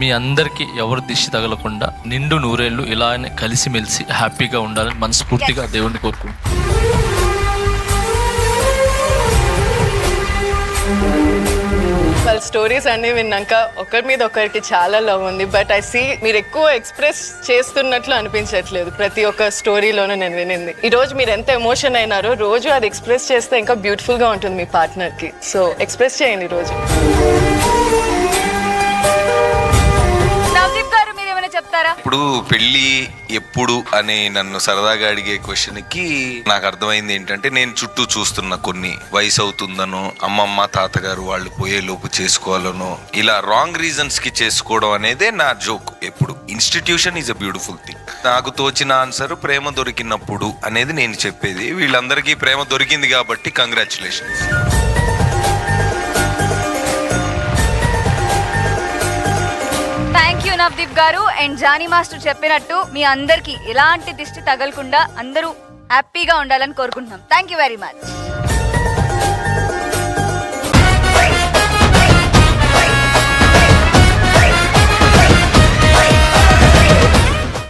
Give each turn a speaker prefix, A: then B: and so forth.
A: మీ అందరికీ ఎవరు దిష్టి తగలకుండా నిండు నూరేళ్ళు ఇలానే కలిసిమెలిసి హ్యాపీగా ఉండాలని మనస్ఫూర్తిగా దేవుణ్ణి కోరుకుంటున్నాను.
B: వాళ్ళ స్టోరీస్ అన్ని విన్నాక ఒకరి మీద ఒకరికి చాలా లవ్ ఉంది. బట్ ఐ సీ మీరు ఎక్కువ ఎక్స్ప్రెస్ చేస్తున్నట్లు అనిపించట్లేదు ప్రతి ఒక్క స్టోరీలోనూ నేను వినింది. ఈ రోజు మీరు ఎంత ఎమోషన్ అయినారో రోజు అది ఎక్స్ప్రెస్ చేస్తే ఇంకా బ్యూటిఫుల్ గా ఉంటుంది మీ పార్ట్నర్ కి. సో ఎక్స్ప్రెస్ చేయండి ఈ రోజు.
C: నవదీప్ గారు మీరు ఏమైనా చెప్తారా?
D: ఇప్పుడు పెళ్లి ఎప్పుడు అని నన్ను సరదాగా అడిగే క్వశ్చన్ కి నాకు అర్థమైంది ఏంటంటే, నేను చుట్టూ చూస్తున్న కొన్ని వయసు అవుతుందనో, అమ్మమ్మ తాతగారు వాళ్ళు పోయే లోపు చేసుకోవాలనో, ఇలా రాంగ్ రీజన్స్ కి చేసుకోవడం అనేదే నా జోక్. ఎప్పుడు institution is a beautiful thing. నాకు తోచిన ఆన్సర్ ప్రేమ దొరికినప్పుడు అనేది నేను చెప్పేది. వీళ్ళందరికీ ప్రేమ దొరికింది కాబట్టి కంగ్రాచులేషన్స్.
C: థ్యాంక్ యూ నవదీప్ గారు. అండ్ జానీ మాస్టర్ చెప్పినట్టు మీ అందరికి ఎలాంటి దిష్టి తగలకుండా అందరూ హ్యాపీగా ఉండాలని కోరుకుంటున్నాం. Thank you very much.